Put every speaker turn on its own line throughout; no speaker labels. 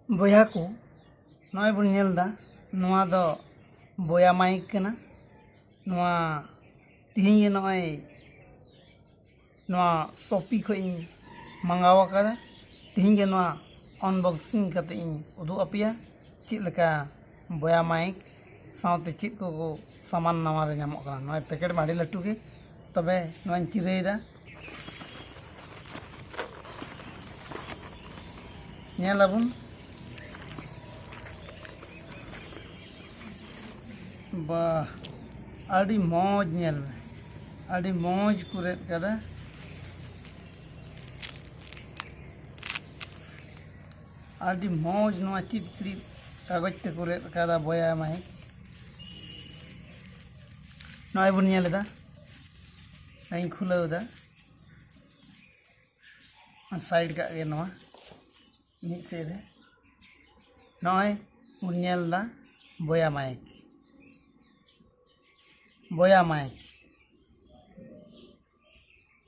ᱵᱚᱭᱦᱟ ᱠᱚ ᱱᱚᱜᱼᱚᱭ ᱵᱚᱱ ᱧᱮᱞ ᱫᱟ ᱱᱚᱣᱟ ᱫᱚ ᱵᱚᱭᱟ ᱢᱟᱭᱤᱠ ᱠᱟᱱᱟ। ᱱᱚᱣᱟ ᱛᱤᱦᱤᱧ ᱜᱮ ᱱᱚᱜᱼᱚᱭ ᱱᱚᱣᱟ ᱥᱚᱯᱤ ᱠᱷᱚᱡ ᱤᱧ ᱢᱟᱸᱜᱟᱣ ᱟᱠᱟᱫᱟ। ᱛᱤᱦᱤᱧ ᱜᱮ ᱱᱚᱣᱟ अनबॉक्सिंग ᱠᱟᱛᱮ ᱤᱧ उदुग ᱟᱯᱮᱭᱟ ᱪᱮᱫ ᱞᱮᱠᱟ ᱵᱚᱭᱟ ᱢᱟᱭᱤक सावते चेक को सामान नवा रे ᱧᱟᱢᱚᱜ ᱠᱟᱱᱟ। नॉय पैकेट में आड़ी लटू के तबे नॉय चिरायदा नेलाबुन बा आड़ी मौज नेल में आड़ी मौज कुरेत कदा आड़ी मौज नवा चिटचिड़ी कागज ते कुरेत कदा बया माइक नॉय बुन नेलदा नहीं खुलौदा साइड का गे नवा मिद से रे नॉय बुन नेलदा बया माइक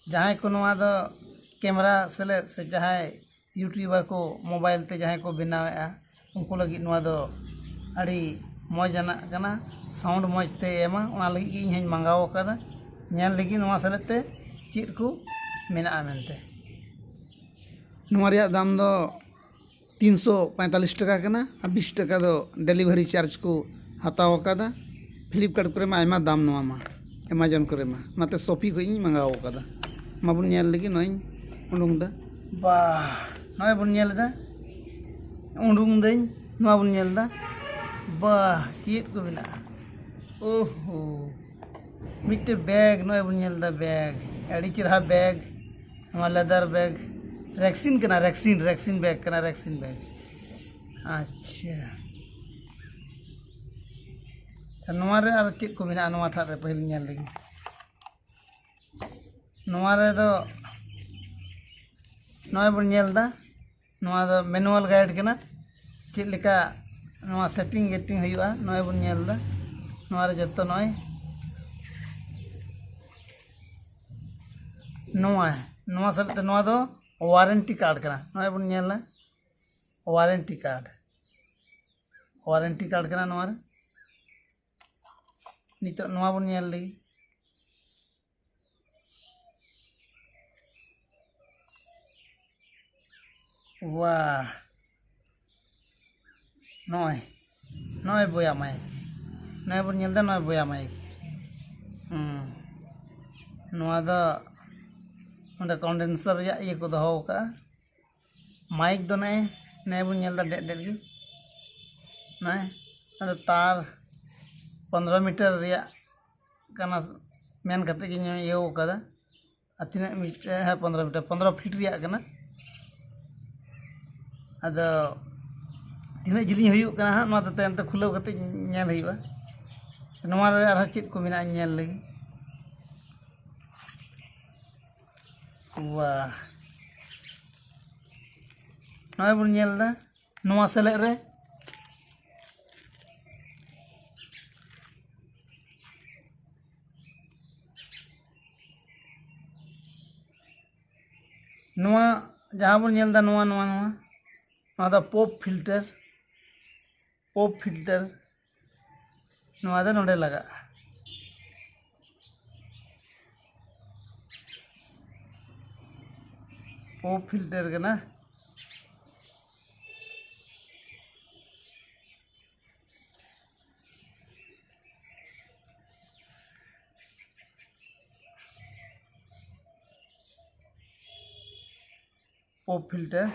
जहाँ को नवा दो कैमरा सेले से जहाँ यूट्यूबर को मोबाइल ते जहाँ को बनावेआ उनको लगी नवा दो अड़ी मौजना कना साउंड मौज ते एमा उना लगी इन हन मंगाव कदा नेल लगी नवा सेलेते चेद को मेना मेनते नवा रिया दाम दो 345 टका कना 20 टका दो डिलीवरी चार्ज को हताव कदा फ्लिपकार्ट करे मा आयमा दाम नवा मा अमेजन करे मा नाते शॉपी को इन मंगाव कदा मा बुन नेल लगी नोय उंडुंग दा बा नोय बुन नेल दा उंडुंग देन नवा बुन नेल दा बा चेद को बिना ओहो मिट्टे बैग नोय बुन नेल दा बैग अड़ी चिरहा बैग नवा लेदर बैग रैक्सिन कना रैक्सिन बैग कना रैक्सिन बैग अच्छा नवा रे आर चेद को बिना नवा ठा रे पहिल नेल लगी नवा रे दो नोय बुन नेल दा नवा दो मैनुअल गाइड कना चेद लेका नवा सेटिंग गेटिंग हुआ नोय बुन नेल दा नवा रे जत्तो नोय नवा सलते नवा दो वारंटी कार्ड कना नोय बुन नेल वारंटी कार्ड कना नवा रे नितो नवा बुन नेल लगी वाह नॉय बया माइक नॉय बुन नेल दा नॉय बया माइक नवा दा उंडे कंडेंसर या ये को दहो का माइक दो नए बुन नेल दा डेड गी नय अरे तार 15 मीटर रिया कना मेन कते गी यो कदा अतिना मीटर है 15 फीट रिया कना अद तीना जिलिं हुयुक कना हा नवा ते अंत खुलाव कते नेल हुयुआ नवा रे आर चेद को मेना नेल लगी वाह नॉय बुन नेल दा नवा सेले रे नवा जहाँ बुन नेल दा नवा दा पॉप फिल्टर नवा दा नोडे लगा पॉप फिल्टर कना पॉप फिल्टर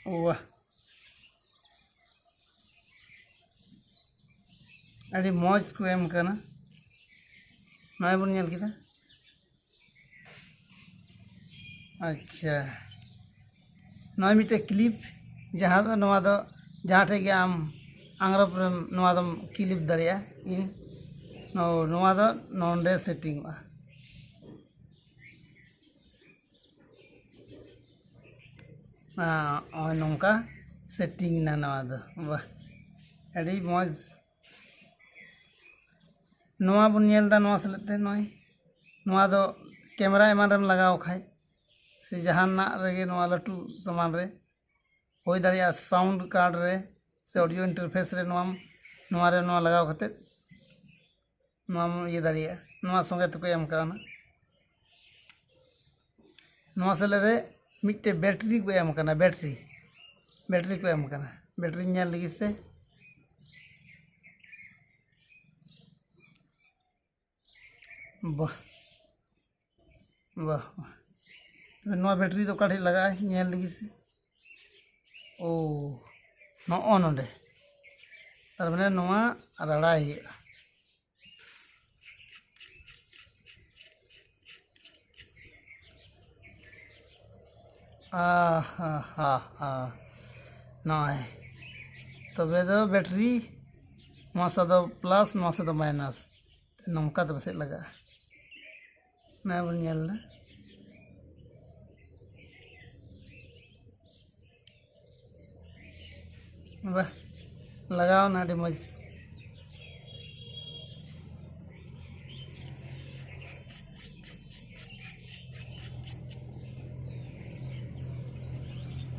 वाह अड़ी मौज को एम कना नॉय बुन नेल किदा अच्छा नॉय मिटे क्लिप जहाँ दो नवा दो जहाँ ठे आम आंग्रब नवा दम क्लिप दरिया इन नवा दो नोंडे सेटिंग नौका सेटिंग ना नवा दो वाह अड़ी मौज नवा बन नेलदा नवा सेलेते नॉय नवा दो कैमरा एमान रेम लगाओ खाय से जहाना रेगे नवा लटू सामान रे होय दारिया साउंड कार्ड रे से ऑडियो इंटरफेस रे नवा रे नवा लगाओ खाते नवा ये दारिया नवा संगे तो एम काना नवा सेले रे मिट्टे बैटरी को एम काना बैटरी को एम काना बैटरी नेल लगी से वाह वाह तो नवा बैटरी तो काढ़े लगा नेल लगी से ओ नो नोडे तार माने नवा राड़ा ही हा हा हा नॉय तबे दो बैटरी नवा सा दो प्लस नवा सा दो माइनस नमका तो बसे लगा ना बन नेल ना वाह लगाओ ना अड़ी मज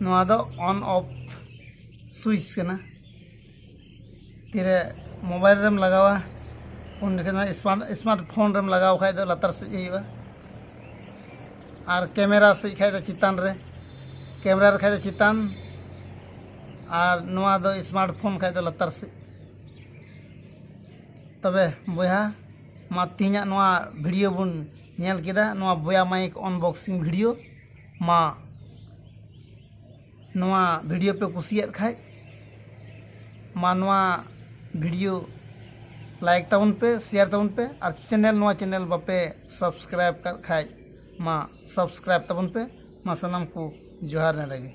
नवा दो ऑन ऑफ स्विच करना तीरे मोबाइल रेम लगावा उन स्मार्टफोन रेम लगाओ खाय दो लतार से जाइबा और कैमरा से खाय दो चितान रे कैमरा रे खाय दो चितान और नवा दो स्मार्टफोन खाय दो लतार से तबे बोया मा तीना नवा वीडियो बुन नेल केदा नवा बोया माइक अनबॉक्सिंग वीडियो मा नवा वीडियो पे कुसियत खाय मा नवा वीडियो लाइक ताउन पे शेयर ताउन पे और चैनल नवा चैनल बापे सब्सक्राइब कर खाय मा सब्सक्राइब ताउन पे मा सनम को जोहार ने लगे।